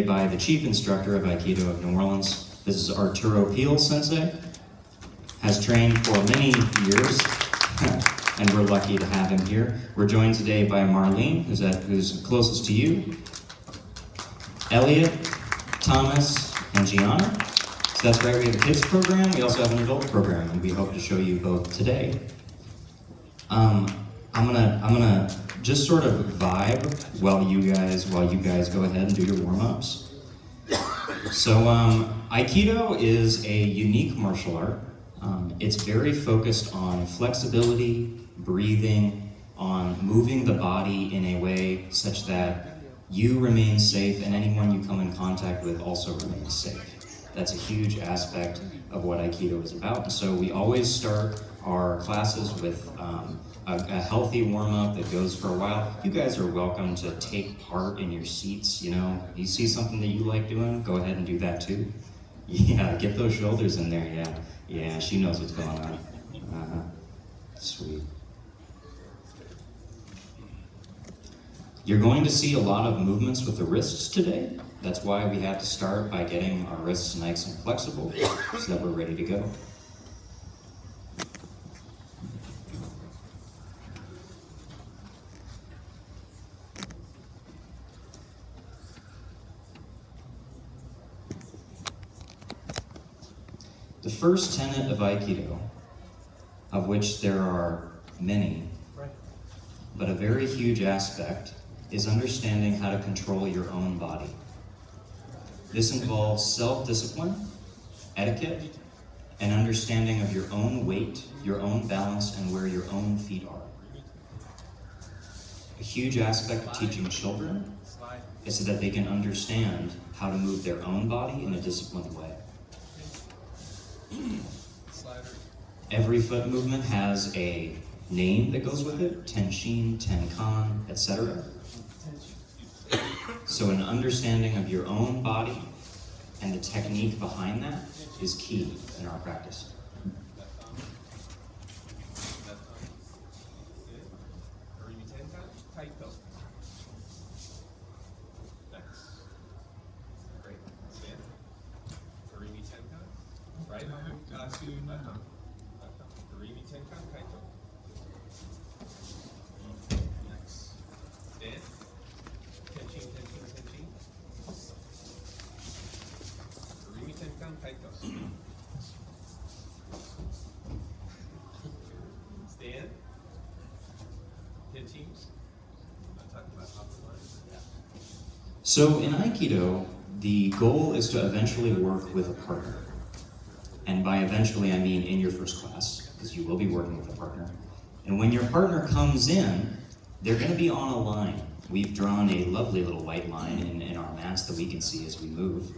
by the chief instructor of Aikido of New Orleans. This is Arturo Peel Sensei. Has trained for many years, and we're lucky to have him here. We're joined today by Marlene, who's closest to you, Elliot, Thomas, and Gianna. So that's right, we have a kids program, we also have an adult program, and we hope to show you both today. I'm gonna just sort of vibe while you guys go ahead and do your warm-ups. So Aikido is a unique martial art. It's very focused on flexibility, breathing, on moving the body in a way such that you remain safe and anyone you come in contact with also remains safe. That's a huge aspect of what Aikido is about. And so we always start our classes with a healthy warm-up that goes for a while. You guys are welcome to take part in your seats, you know. You see something that you like doing, go ahead and do that too. Yeah, get those shoulders in there, yeah. Yeah, she knows what's going on. Sweet. You're going to see a lot of movements with the wrists today. That's why we have to start by getting our wrists nice and flexible so that we're ready to go. The first tenet of Aikido, of which there are many, but a very huge aspect, is understanding how to control your own body. This involves self-discipline, etiquette, and understanding of your own weight, your own balance, and where your own feet are. A huge aspect of teaching children is so that they can understand how to move their own body in a disciplined way. Every foot movement has a name that goes with it, Tenshin, Tenkan, etc. So an understanding of your own body and the technique behind that is key in our practice. So in Aikido, the goal is to eventually work with a partner. And by eventually, I mean in your first class, because you will be working with a partner. And when your partner comes in, they're going to be on a line. We've drawn a lovely little white line in our mats that we can see as we move.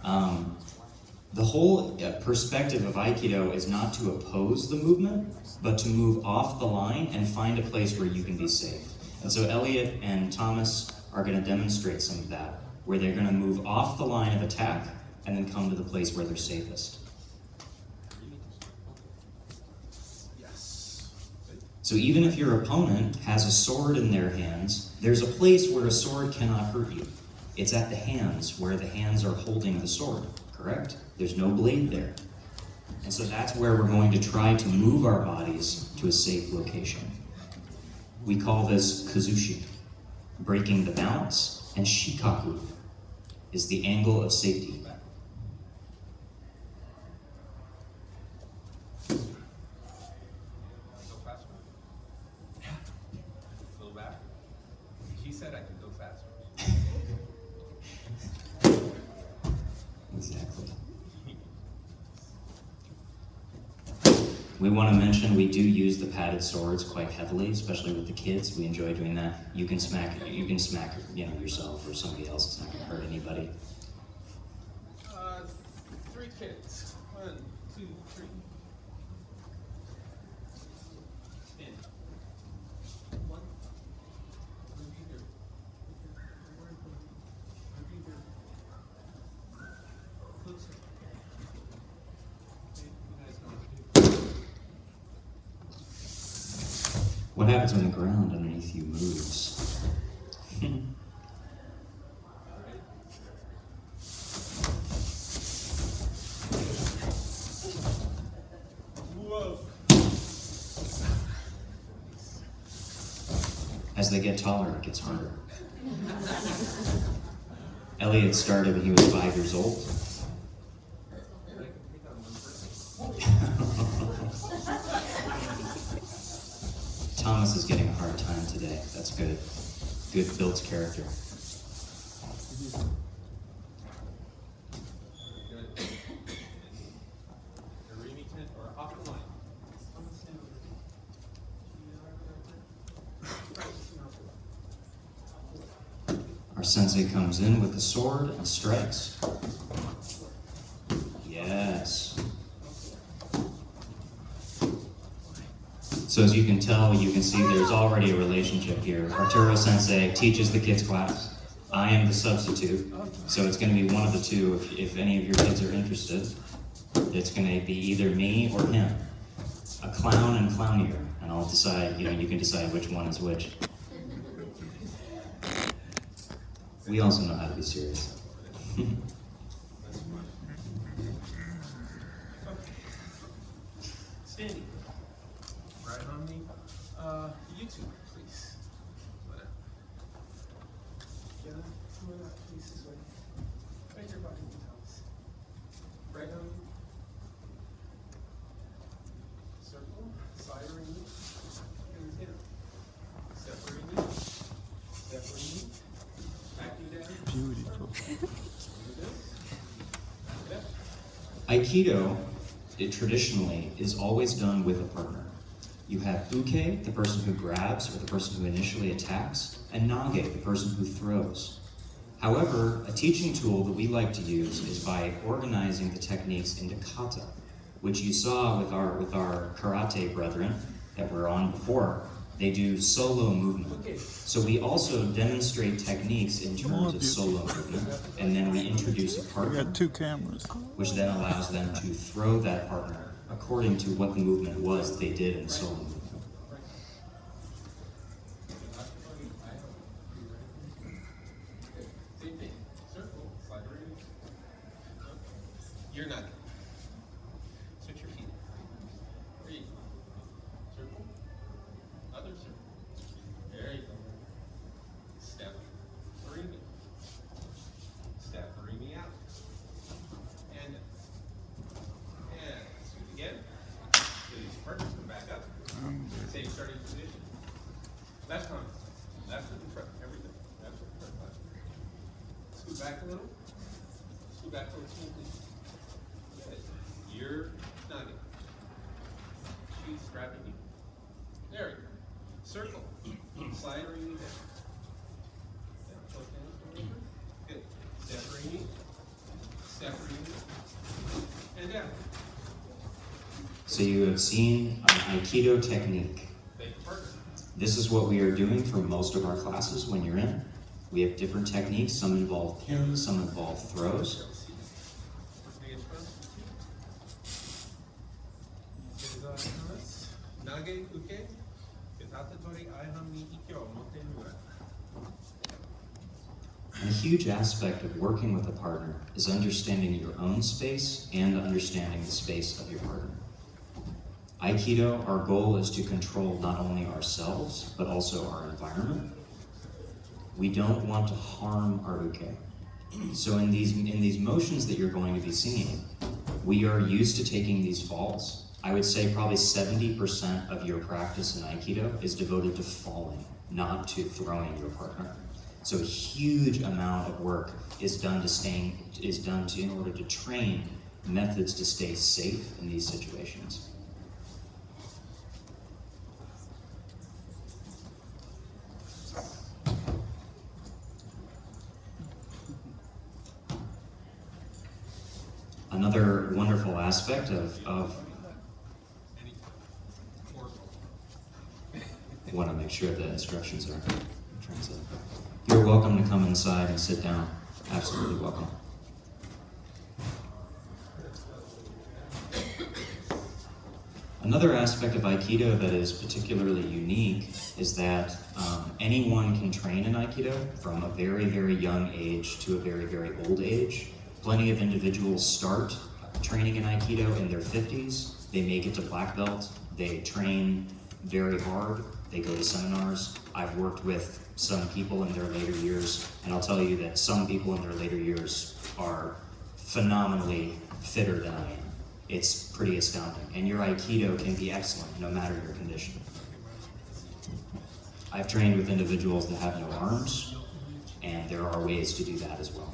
The whole perspective of Aikido is not to oppose the movement, but to move off the line and find a place where you can be safe. And so Elliot and Thomas are going to demonstrate some of that, where they're going to move off the line of attack and then come to the place where they're safest. So even if your opponent has a sword in their hands, there's a place where a sword cannot hurt you. It's at the hands, where the hands are holding the sword, correct? There's no blade there. And so that's where we're going to try to move our bodies to a safe location. We call this kazushi, breaking the balance, and shikaku is the angle of safety. Said I could go faster. Exactly. We want to mention we do use the padded swords quite heavily, especially with the kids. We enjoy doing that. You can smack, yourself or somebody else. It's not going to hurt anybody. 3 kids. 1, 2, 3. Stand. 1. What happens when the ground underneath you moves? As they get taller, it gets harder. Elliot started when he was 5 years old. And I can take on one person. Thomas is getting a hard time today. That's good. Good, builds character. Good. The Remington or off the line. Our sensei comes in with the sword and strikes. Yes. So as you can tell, you can see there's already a relationship here. Arturo Sensei teaches the kids class. I am the substitute. So it's going to be one of the two. If any of your kids are interested, it's going to be either me or him. A clown and clownier. And I'll decide, you can decide which one is which. We also know how to be serious. Standing. Right on me. YouTube, please. Whatever. Get up. Come on up, please, this way. Bend your body, Thomas. Right on me. Circle. Side ring. Hands down. Separate me. Separate me. Back you down. Beautiful. Do this. Back it up. Aikido, it traditionally is always done with a partner. You have uke, the person who grabs or the person who initially attacks, and nage, the person who throws. However, a teaching tool that we like to use is by organizing the techniques into kata, which you saw with our karate brethren that were on before. They do solo movement. So we also demonstrate techniques in terms of solo movement, and then we introduce a We partner, got 2 cameras. which then allows them to throw that partner according to what the movement was they did in the solo movement. Same thing. Circle. Slide ring. You're not. Switch your feet. There you go. Circle. Other circle. There you go. Step. Bring me. Step. Bring me out. And switch again. Release partners. Come back up. Same starting position. Left arm. Left with the front. Everything. Left with the front. Left. Scoot back a little. Scoot back towards me, please. Good. You're nodding. She's grabbing you. There we go. Circle. Slide ring down. Down. Both hands over. Good. Step ring. Step ring. And down. So you have seen an Aikido technique. Thank you, partner. This is what we are doing for most of our classes when you're in. We have different techniques. Some involve pins, some involve throws. Nage uke. Katatori aiham ni ikyo motte nura. And a huge aspect of working with a partner is understanding your own space and understanding the space of your partner. Aikido, our goal is to control not only ourselves, but also our environment. We don't want to harm our uke. So in these motions that you're going to be seeing, we are used to taking these falls. I would say probably 70% of your practice in Aikido is devoted to falling, not to throwing your partner. So a huge amount of work is done in order to train methods to stay safe in these situations. Another wonderful aspect of want to make sure the instructions are translated. You're welcome to come inside and sit down. Absolutely welcome. Another aspect of Aikido that is particularly unique is that anyone can train in Aikido from a very, very young age to a very, very old age. Plenty of individuals start training in Aikido in their 50s. They make it to black belt. They train very hard. They go to seminars. I've worked with some people in their later years, and I'll tell you that some people in their later years are phenomenally fitter than I am. It's pretty astounding. And your Aikido can be excellent no matter your condition. I've trained with individuals that have no arms, and there are ways to do that as well.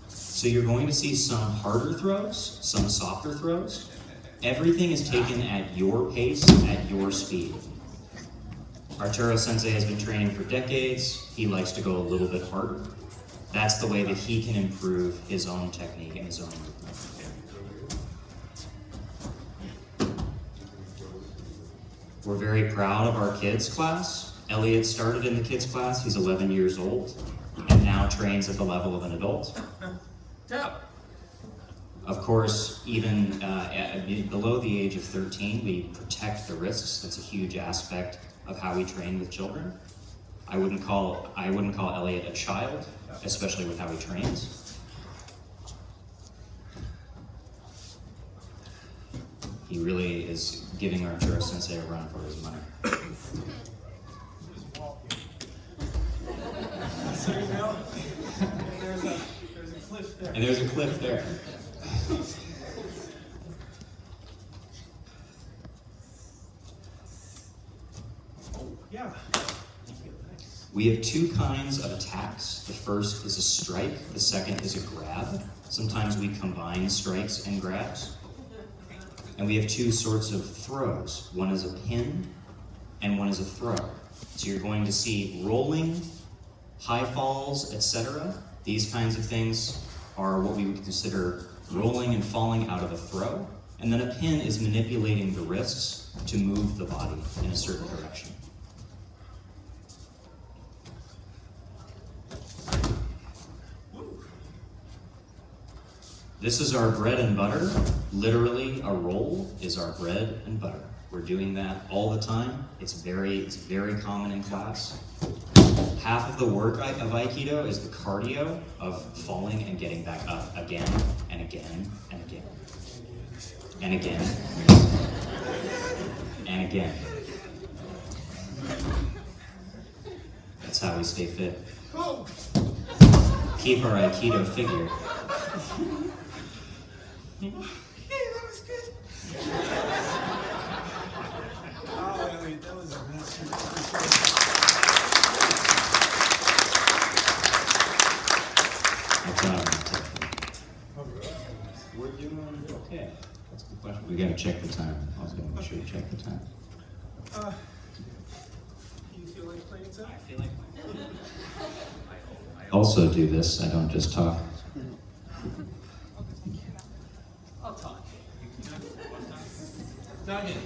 So you're going to see some harder throws, some softer throws. Everything is taken at your pace, at your speed. Arturo Sensei has been training for decades. He likes to go a little bit harder. That's the way that he can improve his own technique and his own movement. We're very proud of our kids class. Elliot started in the kids class. He's 11 years old and now trains at the level of an adult. Of course, even below the age of 13, we protect the wrists. That's a huge aspect of how we train with children. I wouldn't call Elliot a child, especially with how he trains. He really is giving Arturo Sensei a run for his money. And there's a cliff there. Yeah. We have two kinds of attacks. The first is a strike, the second is a grab. Sometimes we combine strikes and grabs. And we have two sorts of throws. One is a pin, and one is a throw. So you're going to see rolling, high falls, etc. These kinds of things are what we would consider rolling and falling out of a throw. And then a pin is manipulating the wrists to move the body in a certain direction. This is our bread and butter. Literally, a roll is our bread and butter. We're doing that all the time. It's very common in class. Half of the work of Aikido is the cardio of falling and getting back up again and again and again. And again. And again. That's how we stay fit. Keep our Aikido figure. Hey, that was good. Oh, Elliot, that was a mess. We're doing okay. That's a good question. We gotta check the time. I was gonna make sure to check the time. You feel like playing some? I feel like I also do this. I don't just talk. I'll talk. Not him.